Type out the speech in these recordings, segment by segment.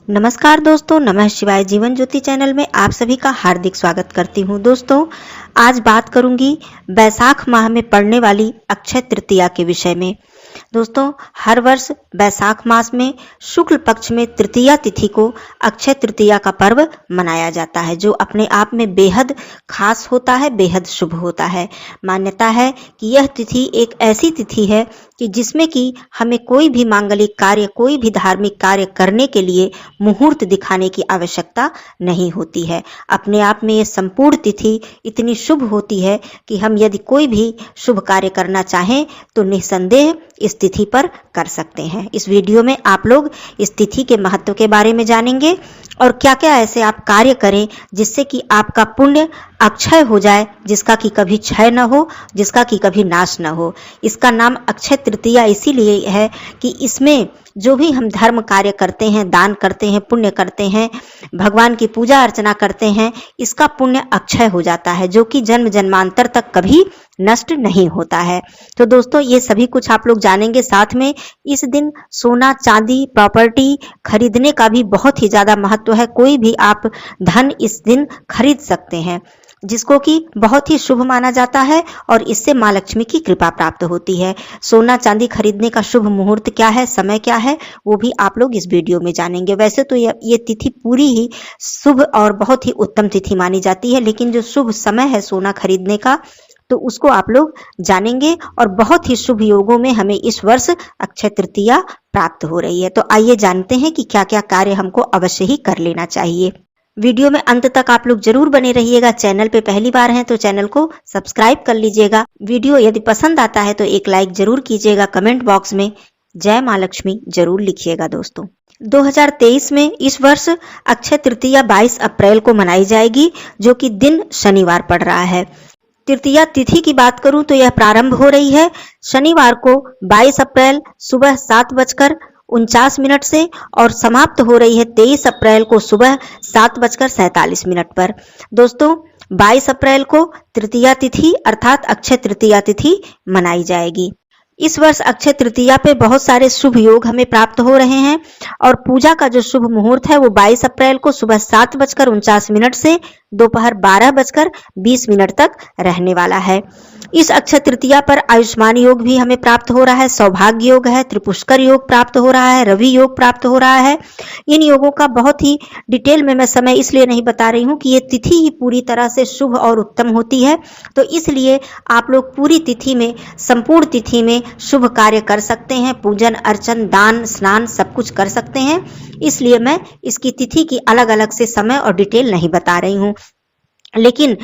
नमस्कार दोस्तों, नमः शिवाय जीवन ज्योति चैनल में आप सभी का हार्दिक स्वागत करती हूँ। दोस्तों, आज बात करूंगी बैसाख माह में पड़ने वाली अक्षय तृतीया के विषय में। दोस्तों, हर वर्ष बैसाख मास में शुक्ल पक्ष में तृतीया तिथि को अक्षय तृतीया का पर्व मनाया जाता है, जो अपने आप में बेहद खास होता है, बेहद शुभ होता है। मान्यता है कि यह तिथि एक ऐसी तिथि है कि जिसमें कि हमें कोई भी मांगलिक कार्य, कोई भी धार्मिक कार्य करने के लिए मुहूर्त दिखाने की आवश्यकता नहीं होती है। अपने आप में ये संपूर्ण तिथि इतनी शुभ होती है कि हम यदि कोई भी शुभ कार्य करना चाहें तो निस्संदेह इस तिथि पर कर सकते हैं। इस वीडियो में आप लोग इस तिथि के महत्व के बारे में जानेंगे और क्या क्या ऐसे आप कार्य करें जिससे कि आपका पुण्य अक्षय हो जाए, जिसका कि कभी क्षय न हो, जिसका कि कभी नाश न हो। इसका नाम अक्षय तृतीया इसीलिए है कि इसमें जो भी हम धर्म कार्य करते हैं, दान करते हैं, पुण्य करते हैं, भगवान की पूजा अर्चना करते हैं, इसका पुण्य अक्षय हो जाता है, जो कि जन्म जन्मांतर तक कभी नष्ट नहीं होता है। तो दोस्तों, ये सभी कुछ आप लोग जानेंगे। साथ में इस दिन सोना, चांदी, प्रॉपर्टी खरीदने का भी बहुत ही ज्यादा महत्व है। कोई भी आप धन इस दिन खरीद सकते हैं, जिसको कि बहुत ही शुभ माना जाता है और इससे माँ लक्ष्मी की कृपा प्राप्त होती है। सोना चांदी खरीदने का शुभ मुहूर्त क्या है, समय क्या है, वो भी आप लोग इस वीडियो में जानेंगे। वैसे तो ये तिथि पूरी ही शुभ और बहुत ही उत्तम तिथि मानी जाती है, लेकिन जो शुभ समय है सोना खरीदने का, तो उसको आप लोग जानेंगे और बहुत ही शुभ योगों में हमें इस वर्ष अक्षय तृतीया प्राप्त हो रही है। तो आइए जानते हैं कि क्या क्या कार्य हमको अवश्य ही कर लेना चाहिए। वीडियो में अंत तक आप लोग जरूर बने रहिएगा। चैनल पे पहली बार हैं तो चैनल को सब्सक्राइब कर लीजिएगा। वीडियो यदि पसंद आता है तो एक लाइक जरूर कीजिएगा। कमेंट बॉक्स में जय माँ लक्ष्मी जरूर लिखिएगा। दोस्तों, 2023 में इस वर्ष अक्षय तृतीया 22 अप्रैल को मनाई जाएगी, जो कि दिन शनिवार पड़ रहा है। तृतीया तिथि की बात करूं तो यह प्रारंभ हो रही है शनिवार को 22 अप्रैल सुबह 7:49 से और समाप्त हो रही है 23 अप्रैल को सुबह 7:47 पर। दोस्तों, 22 अप्रैल को तृतीया तिथि अर्थात अक्षय तृतीया तिथि मनाई जाएगी। इस वर्ष अक्षय तृतीया पे बहुत सारे शुभ योग हमें प्राप्त हो रहे हैं और पूजा का जो शुभ मुहूर्त है वो 22 अप्रैल को सुबह 7:49 से दोपहर 12:20 तक रहने वाला है। इस अक्षय तृतीया पर आयुष्मान योग भी हमें प्राप्त हो रहा है, सौभाग्य योग है, त्रिपुष्कर योग प्राप्त हो रहा है, रवि योग प्राप्त हो रहा है। इन योगों का बहुत ही डिटेल में मैं समय इसलिए नहीं बता रही हूँ कि ये तिथि ही पूरी तरह से शुभ और उत्तम होती है, तो इसलिए आप लोग पूरी तिथि में, संपूर्ण तिथि में शुभ कार्य कर सकते हैं। पूजन अर्चन, दान, स्नान सब कुछ कर सकते हैं। इसलिए मैं इसकी तिथि की अलग अलग से समय और डिटेल नहीं बता रही हूँ, लेकिन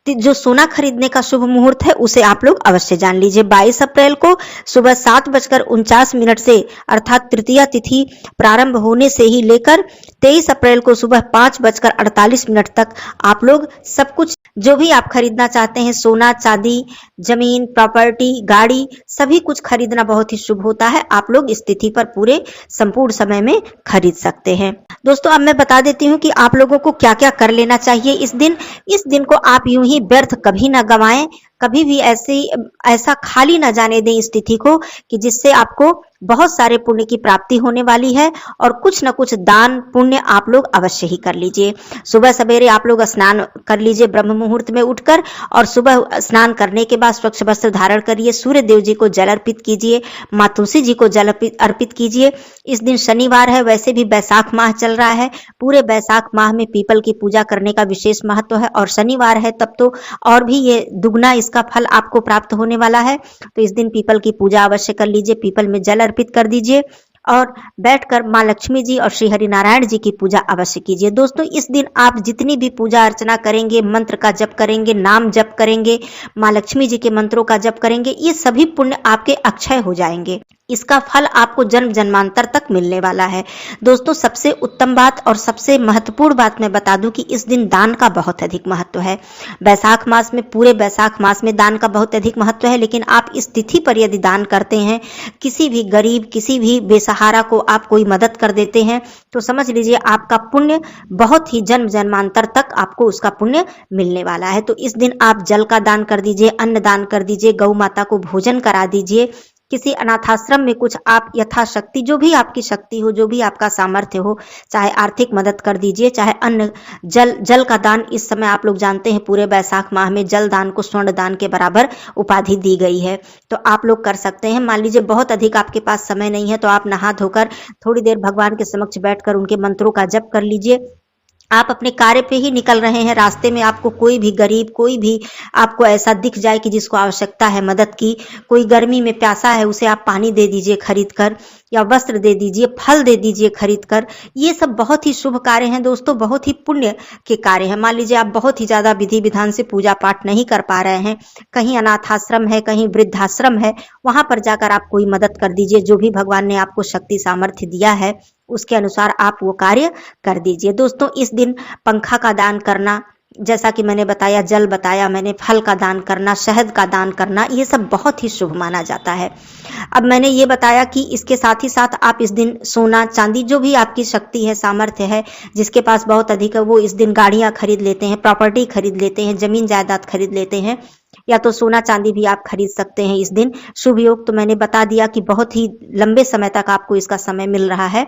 जो सोना खरीदने का शुभ मुहूर्त है उसे आप लोग अवश्य जान लीजिए। 22 अप्रैल को सुबह 7:49 से अर्थात तृतीया तिथि प्रारंभ होने से ही लेकर 23 अप्रैल को सुबह 5:48 तक आप लोग सब कुछ जो भी आप खरीदना चाहते हैं, सोना चांदी, जमीन, प्रॉपर्टी, गाड़ी, सभी कुछ खरीदना बहुत ही शुभ होता है। आप लोग इस तिथि पर पूरे संपूर्ण समय में खरीद सकते हैं। दोस्तों, अब मैं बता देती हूँ कि आप लोगों को क्या क्या कर लेना चाहिए इस दिन। इस दिन को आप यूं ही व्यर्थ कभी ना गवाएं, कभी भी ऐसा खाली ना जाने दें इस तिथि को कि जिससे आपको बहुत सारे पुण्य की प्राप्ति होने वाली है और कुछ न कुछ दान पुण्य आप लोग अवश्य ही कर लीजिए। सुबह सवेरे आप लोग स्नान कर लीजिए ब्रह्म मुहूर्त में उठकर, और सुबह स्नान करने के बाद स्वच्छ वस्त्र धारण करिए, सूर्य देव जी को जल अर्पित कीजिए, माँ तुलसी जी को जल अर्पित कीजिए। इस दिन शनिवार है, वैसे भी बैसाख माह चल रहा है। पूरे बैसाख माह में पीपल की पूजा करने का विशेष महत्व है और शनिवार है तब तो और भी ये दुगना इसका फल आपको प्राप्त होने वाला है। तो इस दिन पीपल की पूजा अवश्य कर लीजिए, पीपल में जल अर्पित कर दीजिए और बैठकर माँ लक्ष्मी जी और श्री हरि नारायण जी की पूजा अवश्य कीजिए। दोस्तों, इस दिन आप जितनी भी पूजा अर्चना करेंगे, मंत्र का जप करेंगे, नाम जप करेंगे, माँ लक्ष्मी जी के मंत्रों का जप करेंगे, ये सभी पुण्य आपके अक्षय हो जाएंगे। इसका फल आपको जन्म जन्मांतर तक मिलने वाला है। दोस्तों, सबसे उत्तम बात और सबसे महत्वपूर्ण बात मैं बता दूं कि इस दिन दान का बहुत अधिक महत्व है। बैसाख मास में, पूरे बैसाख मास में दान का बहुत अधिक महत्व है, लेकिन आप इस तिथि पर यदि दान करते हैं, किसी भी गरीब, किसी भी बेसहारा को आप कोई मदद कर देते हैं, तो समझ लीजिए आपका पुण्य बहुत ही जन्म जन्मांतर तक आपको उसका पुण्य मिलने वाला है। तो इस दिन आप जल का दान कर दीजिए, अन्न दान कर दीजिए, गौ माता को भोजन करा दीजिए। किसी अनाथाश्रम में कुछ आप यथाशक्ति, जो भी आपकी शक्ति हो, जो भी आपका सामर्थ्य हो, चाहे आर्थिक मदद कर दीजिए, चाहे अन्न जल का दान। इस समय आप लोग जानते हैं पूरे वैशाख माह में जल दान को स्वर्ण दान के बराबर उपाधि दी गई है, तो आप लोग कर सकते हैं। मान लीजिए बहुत अधिक आपके पास समय नहीं है तो आप नहा धोकर थोड़ी देर भगवान के समक्ष बैठकर उनके मंत्रों का जप कर लीजिए। आप अपने कार्य पे ही निकल रहे हैं, रास्ते में आपको कोई भी गरीब, कोई भी आपको ऐसा दिख जाए कि जिसको आवश्यकता है मदद की, कोई गर्मी में प्यासा है, उसे आप पानी दे दीजिए खरीद कर, या वस्त्र दे दीजिए, फल दे दीजिए खरीद कर। ये सब बहुत ही शुभ कार्य हैं दोस्तों, बहुत ही पुण्य के कार्य हैं। मान लीजिए आप बहुत ही ज्यादा विधि विधान से पूजा पाठ नहीं कर पा रहे हैं, कहीं अनाथाश्रम है, कहीं वृद्धाश्रम है, वहां पर जाकर आप कोई मदद कर दीजिए। जो भी भगवान ने आपको शक्ति सामर्थ्य दिया है उसके अनुसार आप वो कार्य कर दीजिए। दोस्तों इस दिन पंखा का दान करना, जैसा कि मैंने बताया, जल बताया मैंने, फल का दान करना, शहद का दान करना, ये सब बहुत ही शुभ माना जाता है। अब मैंने ये बताया कि इसके साथ ही साथ आप इस दिन सोना चांदी, जो भी आपकी शक्ति है, सामर्थ्य है, जिसके पास बहुत अधिक है, वो इस दिन गाड़ियां खरीद लेते हैं, प्रॉपर्टी खरीद लेते हैं, जमीन जायदाद खरीद लेते हैं, या तो सोना चांदी भी आप खरीद सकते हैं इस दिन। शुभ योग तो मैंने बता दिया कि बहुत ही लंबे समय तक आपको इसका समय मिल रहा है,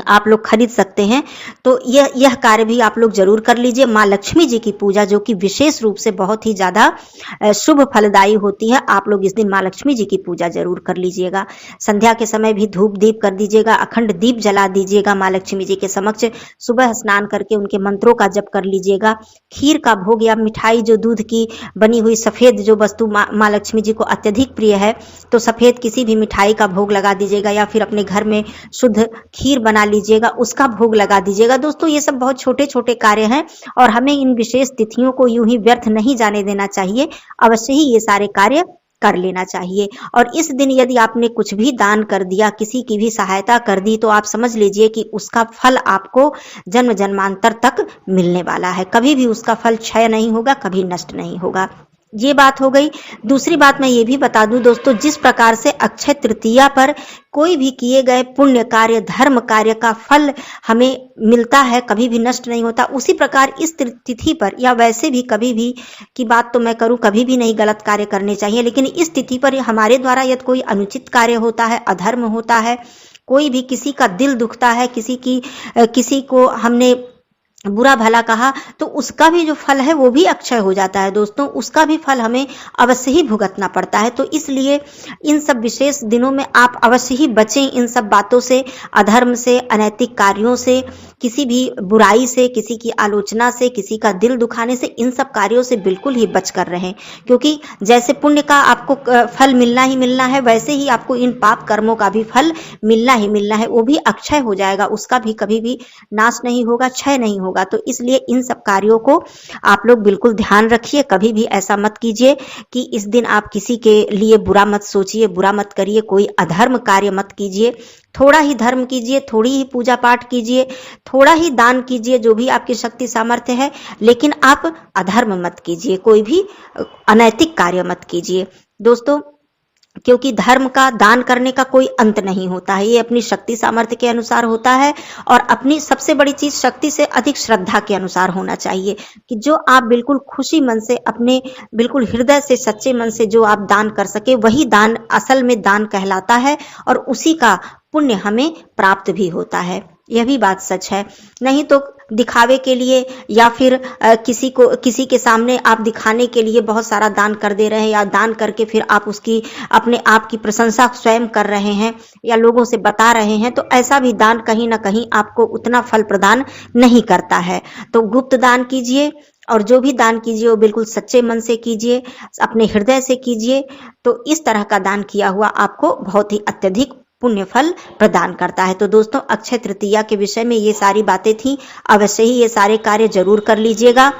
आप लोग खरीद सकते हैं। तो यह कार्य भी आप लोग जरूर कर लीजिए। माँ लक्ष्मी जी की पूजा, जो कि विशेष रूप से बहुत ही ज्यादा शुभ फलदायी होती है, आप लोग इस दिन माँ लक्ष्मी जी की पूजा जरूर कर लीजिएगा। संध्या के समय भी धूप दीप कर दीजिएगा, अखंड दीप जला दीजिएगा माँ लक्ष्मी जी के समक्ष। सुबह स्नान करके उनके मंत्रों का जप कर लीजिएगा। खीर का भोग या मिठाई, जो दूध की बनी हुई सफेद जो वस्तु माँ लक्ष्मी जी को अत्यधिक प्रिय है, तो सफेद किसी भी मिठाई का भोग लगा दीजिएगा, या फिर अपने घर में शुद्ध खीर बना लीजिएगा, उसका भोग लगा दीजिएगा। दोस्तों ये सब बहुत छोटे छोटे कार्य हैं और हमें इन विशेष तिथियों को यूं ही व्यर्थ नहीं जाने देना चाहिए, अवश्य ही ये सारे कार्य कर लेना चाहिए। और इस दिन यदि आपने कुछ भी दान कर दिया, किसी की भी सहायता कर दी, तो आप समझ लीजिए कि उसका फल आपको जन्म जन्मांतर तक मिलने वाला है। कभी भी उसका फल क्षय नहीं होगा, कभी नष्ट नहीं होगा। ये बात हो गई। दूसरी बात मैं ये भी बता दूं दोस्तों, जिस प्रकार से अक्षय तृतीया पर कोई भी किए गए पुण्य कार्य, धर्म कार्य का फल हमें मिलता है, कभी भी नष्ट नहीं होता, उसी प्रकार इस तिथि पर, या वैसे भी कभी भी की बात तो मैं करूं, कभी भी नहीं गलत कार्य करने चाहिए, लेकिन इस तिथि पर हमारे द्वारा यदि कोई अनुचित कार्य होता है, अधर्म होता है, कोई भी किसी का दिल दुखता है, किसी को हमने बुरा भला कहा, तो उसका भी जो फल है वो भी अक्षय हो जाता है दोस्तों, उसका भी फल हमें अवश्य ही भुगतना पड़ता है। तो इसलिए इन सब विशेष दिनों में आप अवश्य ही बचें इन सब बातों से, अधर्म से, अनैतिक कार्यों से, किसी भी बुराई से, किसी की आलोचना से, किसी का दिल दुखाने से, इन सब कार्यों से बिल्कुल ही बच कर रहें। क्योंकि जैसे पुण्य का आपको फल मिलना ही मिलना है, वैसे ही आपको इन पाप कर्मों का भी फल मिलना ही मिलना है, वो भी अक्षय हो जाएगा, उसका भी कभी भी नाश नहीं होगा, क्षय नहीं होगा। तो इसलिए इन सब कार्यों को आप लोग बिल्कुल ध्यान रखिए। कभी भी ऐसा मत कीजिए कि इस दिन आप किसी के लिए बुरा मत सोचिए, बुरा मत करिए, कोई अधर्म कार्य मत कीजिए। थोड़ा ही धर्म कीजिए, थोड़ी ही पूजा पाठ कीजिए, थोड़ा ही दान कीजिए, जो भी आपकी शक्ति सामर्थ्य है, लेकिन आप अधर्म मत कीजिए, कोई भी अनैतिक कार्य मत कीजिए दोस्तों। क्योंकि धर्म का दान करने का कोई अंत नहीं होता है, ये अपनी शक्ति सामर्थ्य के अनुसार होता है, और अपनी सबसे बड़ी चीज शक्ति से अधिक श्रद्धा के अनुसार होना चाहिए, कि जो आप बिल्कुल खुशी मन से, अपने बिल्कुल हृदय से, सच्चे मन से जो आप दान कर सके, वही दान असल में दान कहलाता है, और उसी का पुण्य हमें प्राप्त भी होता है। यह भी बात सच है। नहीं तो दिखावे के लिए, या फिर किसी के सामने आप दिखाने के लिए बहुत सारा दान कर दे रहे हैं, या दान करके फिर आप उसकी अपने आप की प्रशंसा स्वयं कर रहे हैं, या लोगों से बता रहे हैं, तो ऐसा भी दान कहीं ना कहीं आपको उतना फल प्रदान नहीं करता है। तो गुप्त दान कीजिए, और जो भी दान कीजिए वो बिल्कुल सच्चे मन से कीजिए, अपने हृदय से कीजिए। तो इस तरह का दान किया हुआ आपको बहुत ही अत्यधिक पुण्य फल प्रदान करता है। तो दोस्तों अक्षय तृतीया के विषय में ये सारी बातें थी, अवश्य ही ये सारे कार्य जरूर कर लीजिएगा।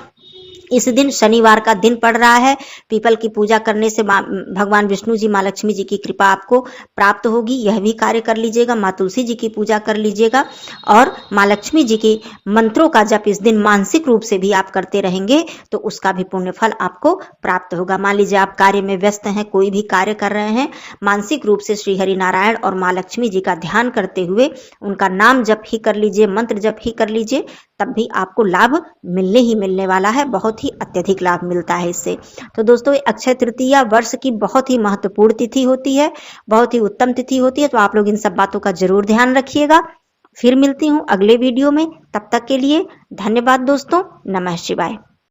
इस दिन शनिवार का दिन पड़ रहा है, पीपल की पूजा करने से भगवान विष्णु जी, माँ लक्ष्मी जी की कृपा आपको प्राप्त होगी, यह भी कार्य कर लीजिएगा। माँ तुलसी जी की पूजा कर लीजिएगा, और माँ लक्ष्मी जी के मंत्रों का जप इस दिन मानसिक रूप से भी आप करते रहेंगे, तो उसका भी पुण्य फल आपको प्राप्त होगा। मान लीजिए आप कार्य में व्यस्त हैं, कोई भी कार्य कर रहे हैं, मानसिक रूप से श्री हरि नारायण और माँ लक्ष्मी जी का ध्यान करते हुए उनका नाम जप ही कर लीजिए, मंत्र जप ही कर लीजिए, तब भी आपको लाभ मिलने ही मिलने वाला है, बहुत ही अत्यधिक लाभ मिलता है इससे। तो दोस्तों, अक्षय तृतीया वर्ष की बहुत ही महत्वपूर्ण तिथि होती है, बहुत ही उत्तम तिथि होती है, तो आप लोग इन सब बातों का जरूर ध्यान रखिएगा। फिर मिलती हूँ अगले वीडियो में, तब तक के लिए धन्यवाद दोस्तों। नमः शिवाय।